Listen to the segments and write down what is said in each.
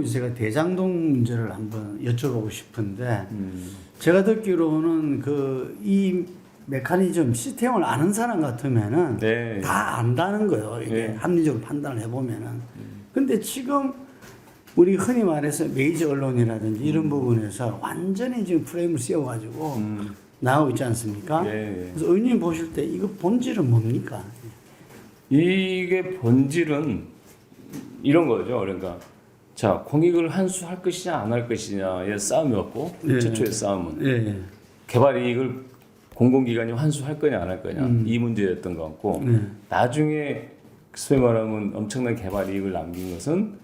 마지막으로 제가 대장동 문제를 한번 여쭤보고 싶은데 제가 듣기로는 그 이 메커니즘 시스템을 아는 사람 같으면은 네. 다 안다는 거예요. 이게 네. 합리적으로 판단을 해보면은. 근데 지금 우리 흔히 말해서 메이저 언론이라든지 이런 부분에서 완전히 지금 프레임을 씌워가지고 나오고 있지 않습니까? 네. 그래서 의원님 보실 때 이거 본질은 뭡니까? 이게 본질은 이런 거죠. 그러니까 자 공익을 환수할 것이냐 안 할 것이냐의 싸움이었고 네. 최초의 싸움은 예. 개발 이익을 공공기관이 환수할 거냐 안 할 거냐 이 문제였던 것 같고 나중에 소위 말하면 엄청난 개발 이익을 남긴 것은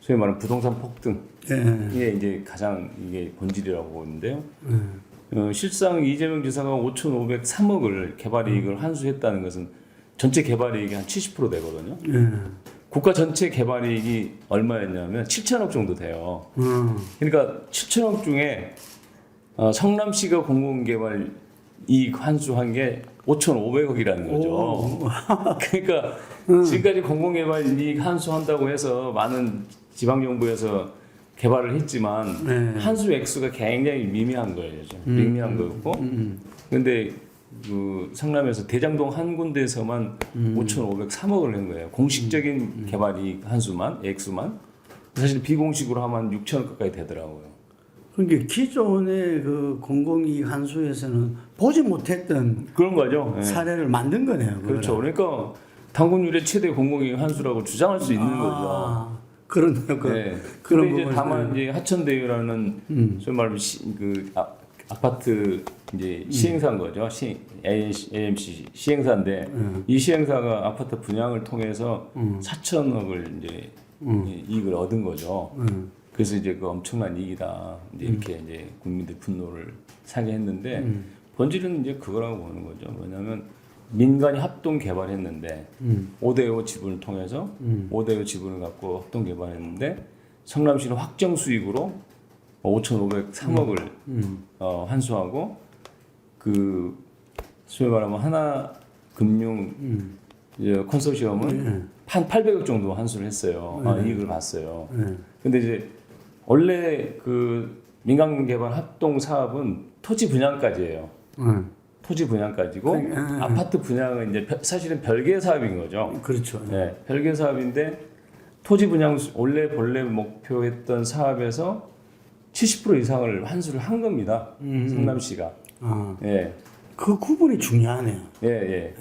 소위 말하는 부동산 폭등 이게 이제 가장 이게 본질이라고 보는데요. 실상 이재명 지사가 5,503억을 개발 이익을 환수했다는 것은 전체 개발 이익이 한 70% 되거든요. 국가 전체 개발 이익이 얼마였냐면 7천억 정도 돼요. 그러니까 7천억 중에 성남시가 공공개발 이익 환수한 게 5,500억이라는 거죠. 그러니까 지금까지 공공개발 이익 환수한다고 해서 많은 지방정부에서 개발을 했지만 환수 액수가 굉장히 미미한 거예요. 미미한 거였고 근데 그 성남에서 대장동 한 군데에서만 5,503억을 낸 거예요. 공식적인 개발 이익 환수만 액수만 사실 비공식으로 하면 6천억 가까이 되더라고요. 그러니까 기존의 그 공공이익 환수에서는 보지 못했던 그런 거죠. 사례를 만든 거네요. 그렇죠. 그러니까 당군율의 최대 공공이익 환수라고 주장할 수 있는 거죠. 그렇네요. 그런데 그런 이제 부분에서. 다만 이제 하천대유라는 소위 말하면 그 아파트 이제 시행사인 거죠. AMC 시행사인데 이 시행사가 아파트 분양을 통해서 4천억을 이제 이익을 얻은 거죠. 그래서 이제 그 엄청난 이익이다. 이제 이렇게 이제 국민들 분노를 사게 했는데 본질은 이제 그거라고 보는 거죠. 뭐냐면 민간이 합동 개발했는데 5대5 지분을 통해서 5대5 지분을 갖고 합동 개발했는데 성남시는 확정 수익으로 5,503억을 환수하고 그 소위 말하면 하나금융 컨소시엄은 한 800억 정도 환수를 했어요. 이익을 봤어요. 근데 이제 원래 그 민간 개발 합동 사업은 토지 분양까지예요. 토지 분양까지고 아파트 분양은 이제 사실은 별개 사업인 거죠. 그렇죠. 네, 별개 사업인데 토지 분양 원래 본래 목표했던 사업에서 70% 이상을 환수를 한 겁니다. 성남시가. 예. 그 구분이 중요하네요. 예.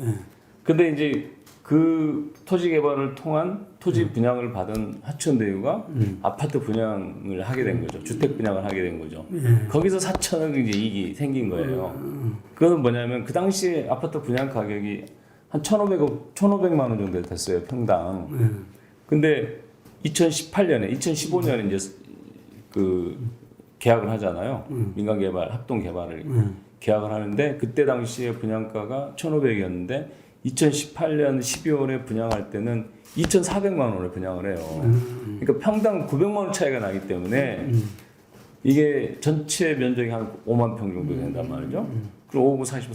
근데 이제 그 토지 개발을 통한 토지 분양을 받은 하천대유가 아파트 분양을 하게 된 거죠. 주택 분양을 하게 된 거죠. 거기서 4천억 이제 이익이 생긴 거예요. 그건 뭐냐면 그 당시에 아파트 분양 가격이 한 1,500만 원 정도 됐어요. 평당. 근데 2015년에 이제 그 계약을 하잖아요. 민간 개발, 합동 개발을 계약을 하는데 그때 당시에 분양가가 1,500이었는데 2018년 12월에 분양할 때는 2,400만 원을 분양을 해요. 그러니까 평당 900만 원 차이가 나기 때문에 이게 전체 면적이 한 5만 평 정도 된단 말이죠. 그리고 5구 40,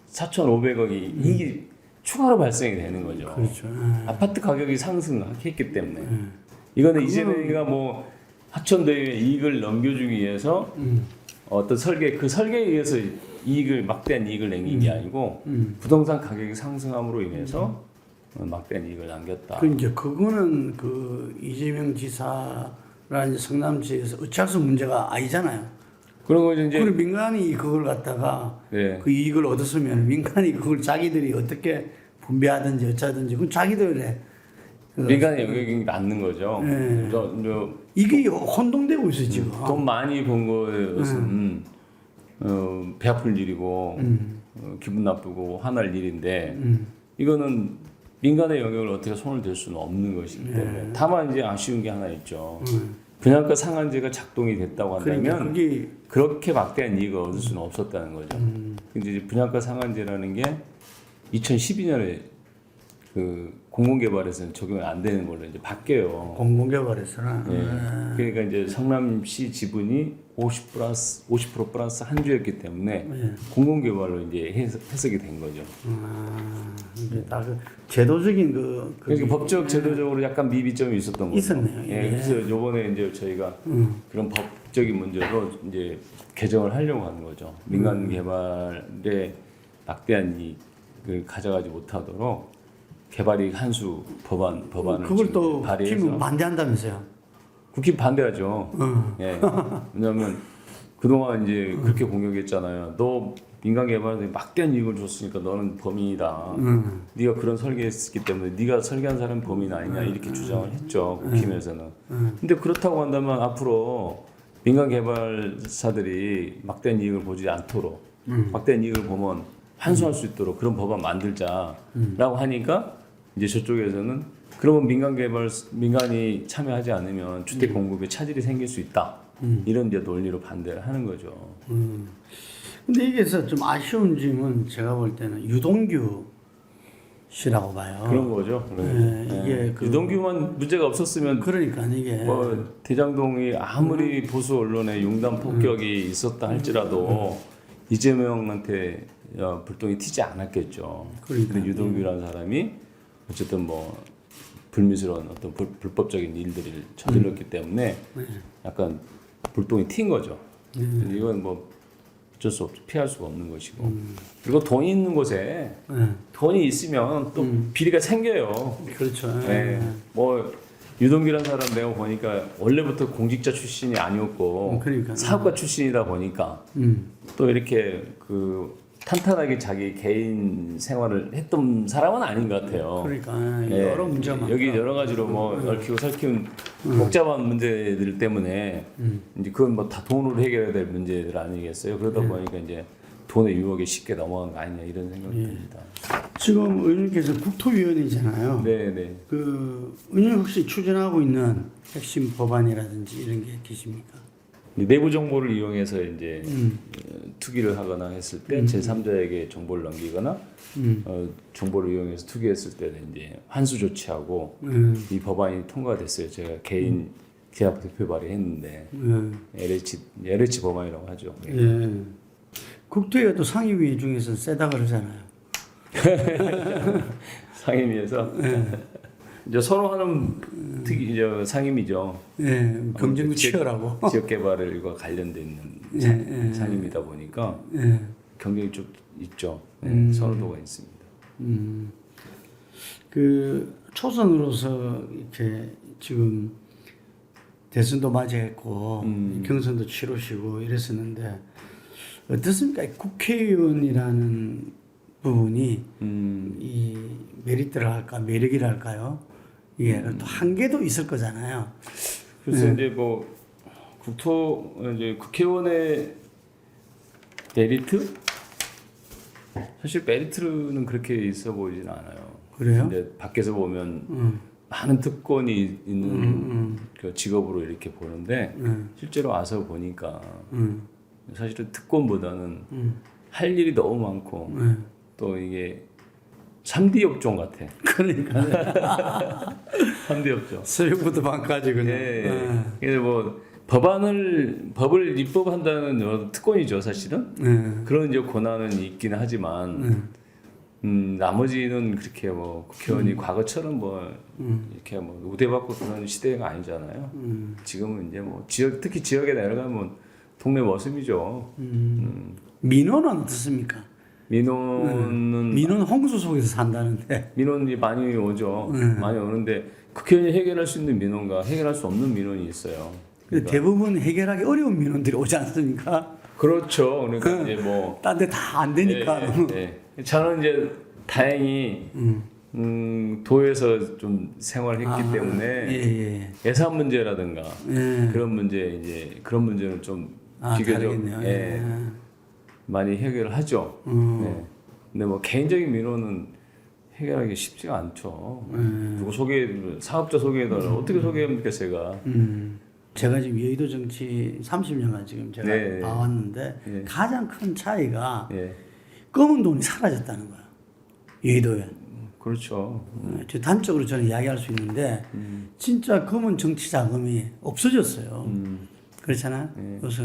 4,500억이 이익이 추가로 발생이 되는 거죠. 그렇죠. 아파트 가격이 상승했기 때문에. 이거는 이재명이가 뭐 하천대유의 이익을 넘겨주기 위해서 어떤 그 설계에 의해서 막대한 이익을 남긴 게 아니고 부동산 가격이 상승함으로 인해서 막대한 이익을 남겼다. 이제 그거는 그 이재명 지사라는 성남시에서 어찌할 수 문제가 아니잖아요. 그런 거 이제 그리고 민간이 그걸 갖다가 그 이익을 얻었으면 민간이 그걸 자기들이 어떻게 분배하든지 어쩌든지 그건 자기들의 민간의 영역이 남는 거죠. 이게 혼동되고 있어요 지금. 돈 많이 번 것은 배 아플 일이고 기분 나쁘고 화날 일인데 이거는 민간의 영역을 어떻게 손을 댈 수는 없는 것이기 때문에 다만 이제 아쉬운 게 하나 있죠. 분양가 상한제가 작동이 됐다고 한다면 그러니까 그렇게 막대한 이익을 얻을 수는 없었다는 거죠. 근데 이제 분양가 상한제라는 게 2012년에 그 공공개발에서는 적용이 안 되는 걸로 이제 바뀌어요. 공공개발에서는 예. 그러니까 이제 성남시 지분이 50% 플러스 한 주였기 때문에 공공개발로 이제 해석이 된 거죠. 이게 다그 제도적인 그러니까 법적 제도적으로 약간 미비점이 있었던 거죠. 있었네요. 예. 그래서 요번에 이제 저희가 그런 법적인 문제로 이제 개정을 하려고 하는 거죠. 민간 개발에 막대한 이익을 가져가지 못하도록 개발이익 환수 법안을 그걸 또 발의해서 국힘은 반대한다면서요. 국힘 반대하죠. 예. 왜냐하면 그동안 이제 그렇게 공격했잖아요. 너 민간 개발에 막대한 이익을 줬으니까 너는 범인이다. 네가 그런 설계했기 때문에 네가 설계한 사람 범인 아니냐 이렇게 주장을 했죠. 국힘에서는. 근데 그렇다고 한다면 앞으로 민간 개발사들이 막대한 이익을 보지 않도록 막대한 이익을 보면 환수할 수 있도록 그런 법안 만들자라고 하니까 이제 저쪽에서는 그러면 민간이 참여하지 않으면 주택 공급에 차질이 생길 수 있다. 이런 이제 논리로 반대를 하는 거죠. 근데 이게서 좀 아쉬운 점은 제가 볼 때는 유동규 씨라고 봐요. 그런 거죠. 이게 유동규만 문제가 없었으면 그러니까 이게 뭐 대장동이 아무리 보수 언론에 융단 폭격이 있었다 할지라도 이재명한테 불똥이 튀지 않았겠죠. 근데 유동규라는 사람이 어쨌든 뭐 불미스러운 어떤 불법적인 일들을 저질렀기 때문에 약간 불똥이 튄 거죠. 이건 뭐 어쩔 수 없죠. 피할 수가 없는 것이고. 그리고 돈이 있는 곳에 돈이 있으면 또 비리가 생겨요. 그렇죠. 네. 뭐 유동규라는 사람 내가 보니까 원래부터 공직자 출신이 아니었고 그러니까. 사업가 출신이다 보니까 또 이렇게 그 탄탄하게 자기 개인 생활을 했던 사람은 아닌 것 같아요. 그러니까 네. 여러 문제가 여기 여러 가지로 뭐 얽히고 설키운 복잡한 문제들 때문에 이제 그건 뭐 다 돈으로 해결해야 될 문제들 아니겠어요. 그러다 보니까 이제 돈의 유혹에 쉽게 넘어간 거 아니냐 이런 생각이 듭니다. 지금 의원님께서 국토위원이잖아요. 네네. 그 의원님 혹시 추진하고 있는 핵심 법안이라든지 이런 게 계십니까? 내부 정보를 이용해서 이제 투기를 하거나 했을 때 제3자에게 정보를 넘기거나 정보를 이용해서 투기했을 때는 이제 환수 조치하고 이 법안이 통과됐어요. 제가 개인 기업 대표 발의했는데 LH 법안이라고 하죠. 예. 국토위가 또 상임위 중에서 세다 그러잖아요. 상임위에서 이제 서로 하는 특이 이제 상임이죠. 예, 경쟁도 치열하고. 지역 개발과 관련돼 있는 상임이다 보니까 경쟁이 좀 있죠. 선호도가 있습니다. 그 초선으로서 이렇게 지금 대선도 맞이했고 경선도 치르시고 이랬었는데 어떻습니까? 국회의원이라는 부분이 이 메리트를 할까 매력이라 할까요? 이게 또 한계도 있을 거잖아요. 그래서 이제 뭐 이제 국회의원의 메리트? 사실 메리트는 그렇게 있어 보이진 않아요. 그래요? 이제 밖에서 보면 많은 특권이 있는 그 직업으로 이렇게 보는데 실제로 와서 보니까 사실은 특권보다는 할 일이 너무 많고 또 이게 3D 업종 같아. 그러니까 3D 업종. 새벽부터 밤까지 그냥. 예. 그래서 뭐 법을 입법한다는 여러 특권이죠, 사실은. 그런 이제 권한은 있긴 하지만 나머지는 그렇게 뭐 국회의원이 과거처럼 뭐 이렇게 뭐 우대받고 그런 시대가 아니잖아요. 지금은 이제 뭐 특히 지역에 내려가면 동네 모습이죠. 민원은 어떻습니까? 민원은 홍수 속에서 산다는데. 민원이 많이 오죠. 많이 오는데 국회의원이 해결할 수 있는 민원과 해결할 수 없는 민원이 있어요. 그러니까. 대부분 해결하기 어려운 민원들이 오지 않습니까? 그렇죠. 그러니까 이제 뭐 딴 데 다 안 되니까. 저는 이제 다행히 도에서 좀 생활했기 때문에 예산 문제라든가 그런 문제는 좀 비교적 많이 해결을 하죠. 근데 뭐 개인적인 민원은 해결하기 쉽지가 않죠. 누구 사업자 소개해달라 어떻게 소개합니까 제가? 제가 지금 여의도 정치 30년간 지금 제가 봐왔는데 가장 큰 차이가 검은 돈이 사라졌다는 거예요. 여의도에. 그렇죠. 저 단적으로 저는 이야기할 수 있는데 진짜 검은 정치 자금이 없어졌어요. 그렇잖아. 그래서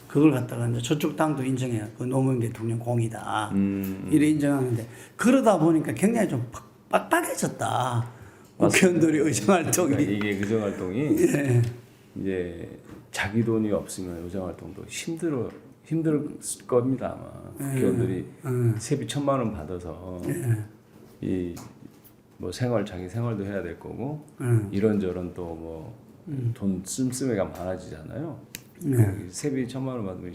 그걸 갖다가 이제 저쪽 당도 인정해요. 그 노무현 대통령 공이다. 이래 인정하는데 그러다 보니까 굉장히 좀 빡빡해졌다. 국회의원들이 의정활동이. 그러니까 이게 의정활동이 예. 이제 자기 돈이 없으면 의정활동도 힘들 겁니다 아마. 국회의원들이 세비 1,000만 원 받아서 이 뭐 자기 생활도 해야 될 거고 이런저런 또 뭐 돈 씀씀이가 많아지잖아요. 세비 1,000만 원 받으면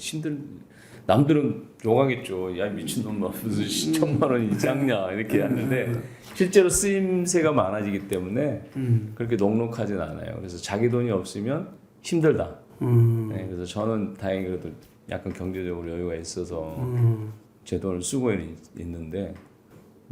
남들은 욕하겠죠. 야 미친놈 무슨 1,000만 원이 작냐 이렇게 하는데 실제로 쓰임새가 많아지기 때문에 그렇게 녹록하진 않아요. 그래서 자기 돈이 없으면 힘들다. 네, 그래서 저는 다행히 그래도 약간 경제적으로 여유가 있어서 제 돈을 쓰고 있는데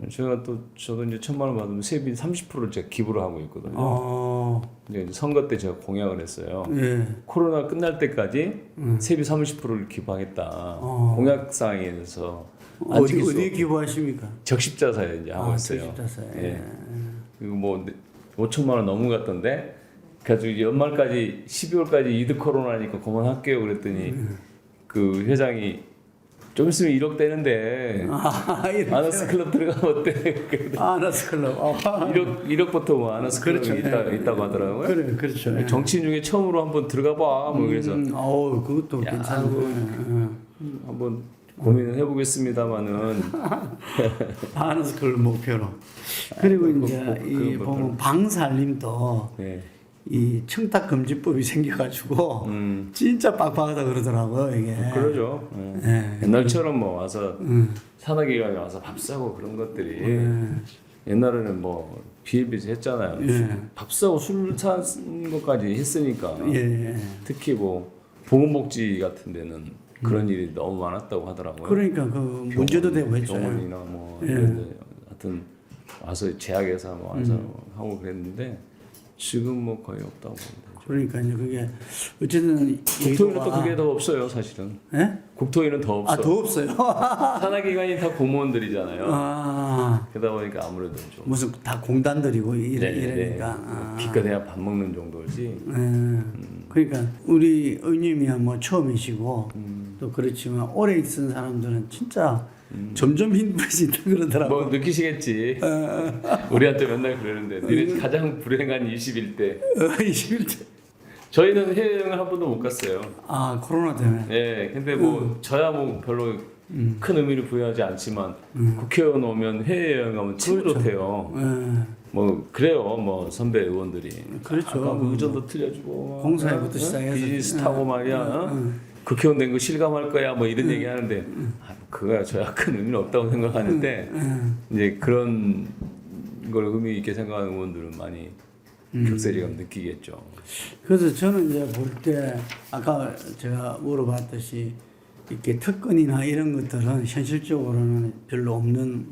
저도 이제 1,000만 원 받으면 세비 30%를 제가 기부를 하고 있거든요. 이제 선거 때 제가 공약을 했어요. 예. 코로나 끝날 때까지 세비 30%를 기부하겠다. 공약 사항에 대해서 어디 기부하십니까? 적십자사에 이제 하고 있어요. 적십자사에. 예. 그리고 뭐 5천만 원 넘어갔던데 그래가지고 연말까지 12월까지 이드 코로나니까 그만할게요 그랬더니 그 회장이 좀 있으면 1억 되는데 아너스 클럽 들어가면 어때? 아너스 클럽. 1억부터 뭐 아너스 클럽이 그렇죠. 있다고 하더라고요. 그래, 그렇죠. 정치인 중에 처음으로 한번 들어가 봐. 뭐 그래서 그것도 괜찮고. 한번 고민을 해보겠습니다만은 아너스 클럽 목표로. 그리고 이제 이 보면 방살림도 네. 이 청탁금지법이 생겨가지고 진짜 빡빡하다 그러더라고요 이게. 그러죠. 네. 옛날처럼 뭐 와서 산악기관에 와서 밥 사고 그런 것들이 옛날에는 뭐 비일비재했잖아요. 밥 사고 술 사는 것까지 했으니까. 예. 특히 뭐 보건복지 같은 데는 그런 일이 너무 많았다고 하더라고요. 그러니까 그 문제도 되고 했죠. 병원이나 뭐 이런 데 하여튼 와서 제약회사 뭐 와서 하고 그랬는데 지금 뭐 거의 없다고 봅니다. 그러니까 이제 그게 어쨌든 국토위는 또 그게 더 없어요, 사실은. 예? 국토위는 더 없어. 더 없어요. 산하기관이 다 공무원들이잖아요. 아, 그러다 보니까 아무래도 좀 무슨 다 공단들이고 이러니까. 네. 기껏 해야 밥 먹는 정도지. 그러니까 우리 의원님이야 뭐 처음이시고 또 그렇지만 오래 있은 사람들은 진짜 점점 힘들어진다 그러더라고. 뭐 느끼시겠지. 우리한테 맨날 그러는데 너네 가장 불행한 21대. 21대. 저희는 해외여행을 한 번도 못 갔어요. 아 코로나 때문에. 네, 근데 뭐 저야 뭐 별로 큰 의미를 부여하지 않지만 국회의원 오면 해외여행 가면 참 좋대요. 뭐 그래요, 뭐 선배 의원들이. 그렇죠. 아까 뭐 의전도 틀려주고 공사회부터 시작해서 비즈니스 타고 말이야. 국회의원 된 거 실감할 거야, 뭐 이런 얘기 하는데 그거야 저야 큰 의미는 없다고 생각하는데 이제 그런 걸 의미 있게 생각하는 의원들은 많이 격세지감 느끼겠죠. 그래서 저는 이제 볼 때 아까 제가 물어봤듯이 이렇게 특권이나 이런 것들은 현실적으로는 별로 없는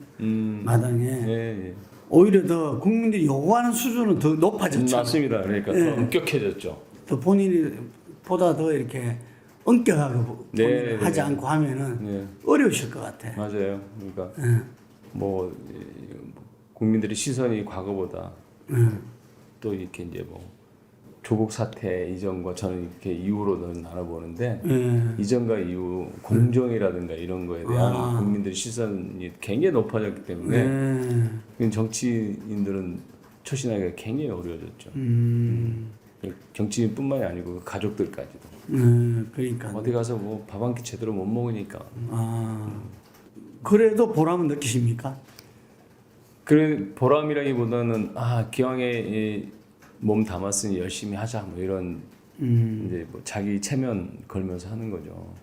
마당에 예. 오히려 더 국민들이 요구하는 수준은 더 높아졌죠. 맞습니다. 그러니까 더 엄격해졌죠. 더 본인이 보다 더 이렇게 엄격하게 네, 하지 네. 않고 하면은 네. 어려우실 것 같아. 맞아요. 그러니까 뭐 국민들의 시선이 과거보다 또 이렇게 이제 뭐 조국 사태 이전과 저는 이렇게 이후로는 알아보는데 이전과 이후 공정이라든가 이런 거에 대한 국민들의 시선이 굉장히 높아졌기 때문에 정치인들은 처신하기가 굉장히 어려워졌죠. 정치인뿐만이 아니고 가족들까지도. 그러니까 어디 가서 뭐 밥 한 끼 제대로 못 먹으니까. 그래도 보람은 느끼십니까? 그래 보람이라기보다는 기왕에 몸 담았으니 열심히 하자 뭐 이런 이제 뭐 자기 체면 걸면서 하는 거죠.